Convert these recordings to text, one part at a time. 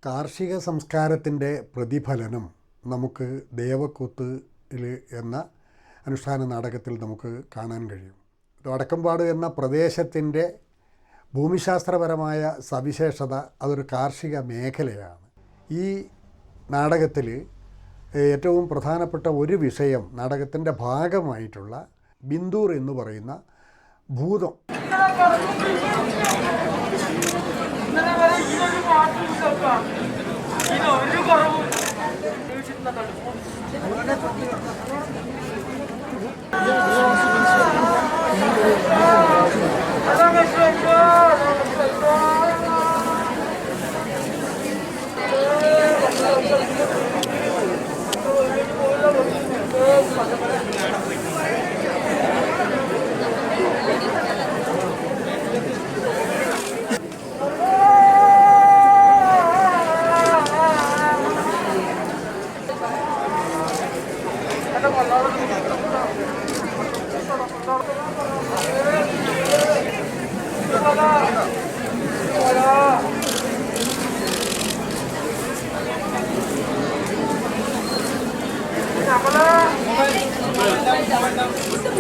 കാർഷിക സംസ്കാരത്തിൻ്റെ പ്രതിഫലനം നമുക്ക് ദേവക്കൂത്ത് എന്ന അനുഷ്ഠാന നാടകത്തിൽ നമുക്ക് കാണാൻ കഴിയും. വടക്കമ്പാട് എന്ന പ്രദേശത്തിൻ്റെ ഭൂമിശാസ്ത്രപരമായ സവിശേഷത അതൊരു കാർഷിക മേഖലയാണ്. ഈ നാടകത്തിൽ ഏറ്റവും പ്രധാനപ്പെട്ട ഒരു വിഷയം, നാടകത്തിൻ്റെ ഭാഗമായിട്ടുള്ള ബിന്ദൂർ എന്ന് പറയുന്ന ഭൂതം.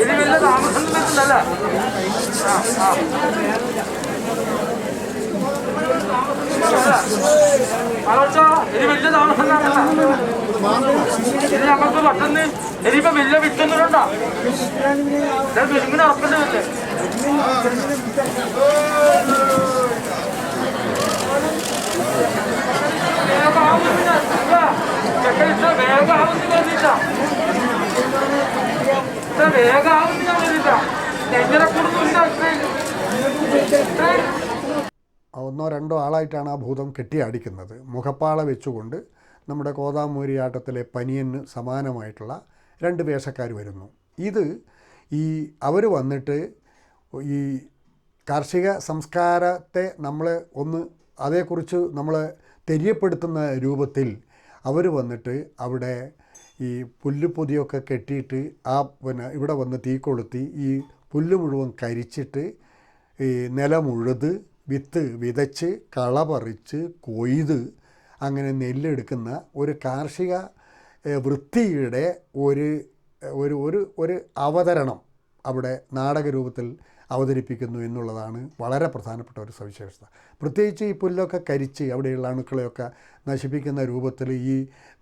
ഇത് വലിയ താമസം പറ്റില്ലല്ല. ഇത് വലിയ താമസം ഇത് ഞങ്ങൾക്ക് പെട്ടെന്ന് ഇനിയിപ്പോ വലിയ വിറ്റുന്നുണ്ടോ വിരുമ്പിന് ഉറക്കേണ്ടി വരില്ലേ? ഒന്നോ രണ്ടോ ആളായിട്ടാണ് ആ ഭൂതം കെട്ടിയടിക്കുന്നത്. മുഖപ്പാള വെച്ചുകൊണ്ട് നമ്മുടെ കോതാമൂരിയാട്ടത്തിലെ പനിയന് സമാനമായിട്ടുള്ള രണ്ട് വേഷക്കാർ വരുന്നു. ഇത് അവർ വന്നിട്ട് ഈ കാർഷിക സംസ്കാരത്തെ നമ്മൾ അതേക്കുറിച്ച് നമ്മളെ തെര്യപ്പെടുത്തുന്ന രൂപത്തിൽ അവർ വന്നിട്ട് അവിടെ ഈ പുല്ലുപൊതിയൊക്കെ കെട്ടിയിട്ട് ഇവിടെ വന്ന് തീ കൊളുത്തി ഈ പുല്ല് മുഴുവൻ കരിച്ചിട്ട് ഈ നിലമുഴുത് വിത്ത് വിതച്ച് കള പറിച്ച് കൊയ്ത് അങ്ങനെ നെല്ലെടുക്കുന്ന ഒരു കാർഷിക വൃത്തിയുടെ ഒരു അവതരണം അവിടെ നാടകരൂപത്തിൽ അവതരിപ്പിക്കുന്നു എന്നുള്ളതാണ് വളരെ പ്രധാനപ്പെട്ട ഒരു സവിശേഷത. പ്രത്യേകിച്ച് ഈ പുല്ലൊക്കെ കരിച്ച് അവിടെയുള്ള അണുക്കളെയൊക്കെ നശിപ്പിക്കുന്ന രൂപത്തിൽ ഈ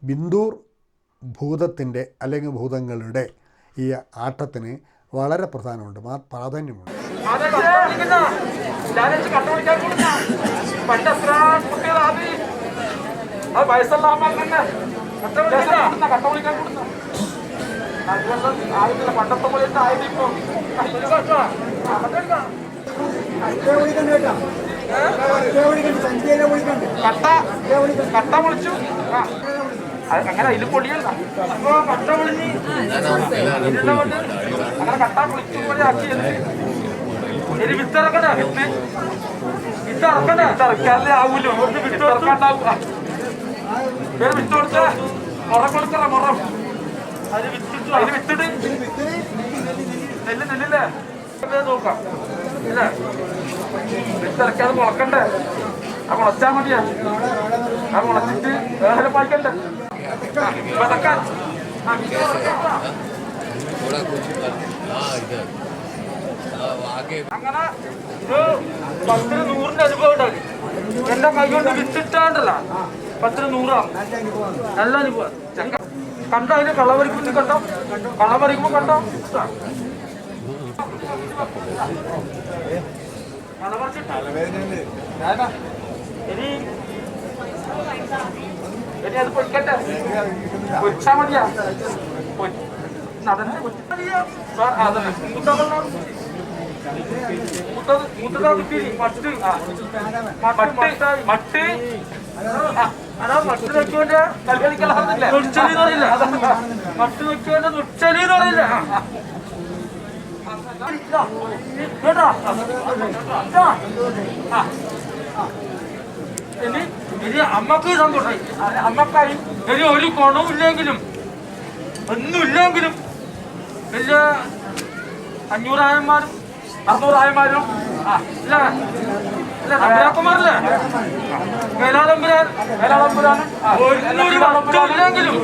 ബിന്ദൂർ ഭൂതത്തിൻ്റെ അല്ലെങ്കിൽ ഭൂതങ്ങളുടെ ഈ ആട്ടത്തിന് വളരെ പ്രാധാന്യമുണ്ട്. പണ്ടത്തെ പോലെ ആയിരിക്കും. കട്ട വിളിച്ചു അങ്ങനെ അതിൽ പൊടിയല്ല. അപ്പൊ കട്ട വിളിഞ്ഞ് അങ്ങനെ കട്ട വിളിച്ചു പോലെ ആക്കിയത്. ഇനി വിത്തിറക്കണ്ട, വിത്തിറക്കണ്ട, വിത്തിറക്കാല്ലേ ആവൂലോ. വിത്തിറക്കാണ്ടാവുക വിത്ത് കൊടുത്ത മുറം കൊടുക്കറ മുറം അതിന് വിത്തിട്ടു. അതിന് വിത്തിട്ട് നെല്ലില്ലേ നോക്കാം ഇല്ലേ? വിത്തിറക്കാതെ മുളക്കണ്ടേ? ആ മുളച്ചാൽ മതിയാ. ആ മുളച്ചിട്ട് വേറെ പായിക്കണ്ടേ? വിതക്കാൻ അങ്ങനെ ഒരു 10 100 അനുഭവം ഉണ്ടാവും. എന്റെ കൈ കൊണ്ട് വിത്തിട്ടാണ്ടല്ല 10 100 നല്ല അനുഭവം. കണ്ടോ അതിന് കളവരിക്കുമ്പോ കണ്ടോ? കളവരിക്കുമ്പോ കണ്ടോ? ഇനി അത് പൊയ്ക്കട്ടെ, പൊരിച്ചാ മതിയാ. അതന്നെ മട്ട് അതാ മട്ട് നോക്കിയോണ്ട് കൽക്കളിക്കലാവുന്നില്ല. നുച്ചലി പറയില്ല, മട്ട് നോക്കിയോണ്ട് നുച്ചലി പറയില്ല. കേട്ടോ ഇനി അമ്മക്ക് സന്തോഷമായി. അമ്മക്കായി ഇനി ഒരു ഗുണവും ഇല്ലെങ്കിലും ഒന്നുമില്ലെങ്കിലും വലിയ 500 ആയന്മാരും 600 ആയന്മാരും ഇല്ല ഇല്ല നമ്പരാക്കന്മാരല്ലേ മേലാളമ്പുരാൻ ഒന്നില്ലെങ്കിലും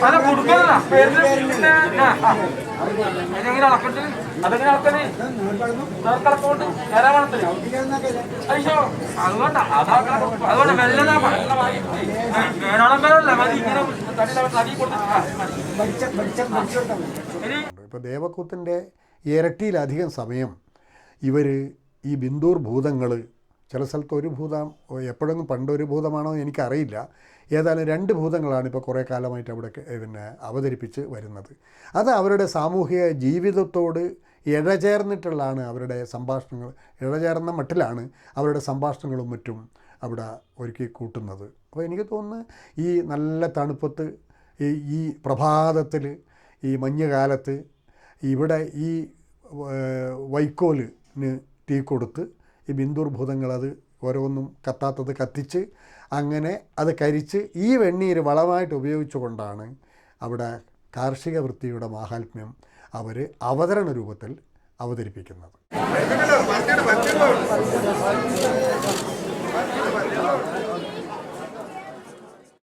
അത് കൊടുക്കലല്ല അതെങ്ങനെ അളക്കട്ട് അതെങ്ങനെ അളക്കല് നേർക്കളക്കോണ്ട് ഏരാവണത്തില് അയ്യോ അതുകൊണ്ടാ അതുകൊണ്ട് മെല്ലതാ മേലാളമ്പരല്ല മതി ഇങ്ങനെ തടി കൊടുത്തിട്ട് ഇപ്പോൾ ദേവക്കൂത്തിൻ്റെ ഇരട്ടിയിലധികം സമയം ഇവർ ഈ ബിന്ദൂർ ഭൂതങ്ങൾ ചില സ്ഥലത്ത് ഒരു ഭൂതം എപ്പോഴെങ്കിലും പണ്ടൊരു ഭൂതമാണോ എനിക്കറിയില്ല, ഏതായാലും 2 ഭൂതങ്ങളാണ് ഇപ്പോൾ കുറേ കാലമായിട്ട് അവിടെ പിന്നെ അവതരിപ്പിച്ച് വരുന്നത്. അത് അവരുടെ സാമൂഹിക ജീവിതത്തോട് ഇഴചേർന്നിട്ടുള്ളതാണ് അവരുടെ സംഭാഷണങ്ങൾ, ഇഴചേർന്ന മട്ടിലാണ് അവരുടെ സംഭാഷണങ്ങളും മറ്റും അവിടെ ഒരുക്കി കൂട്ടുന്നത്. അപ്പോൾ എനിക്ക് തോന്നുന്നു ഈ നല്ല തണുപ്പത്ത് ഈ പ്രഭാതത്തിൽ ഈ മഞ്ഞുകാലത്ത് ഇവിടെ ഈ വൈക്കോലിന് തീ കൊടുത്ത് ഈ ബിന്ദൂർ ഭൂതങ്ങളത് ഓരോന്നും കത്താത്തത് കത്തിച്ച് അങ്ങനെ അത് കരിച്ച് ഈ വെണ്ണീര് വളമായിട്ട് ഉപയോഗിച്ചുകൊണ്ടാണ് അവിടെ കാർഷിക വൃത്തിയുടെ മാഹാത്മ്യം അവർ അവതരണ രൂപത്തിൽ അവതരിപ്പിക്കുന്നത്.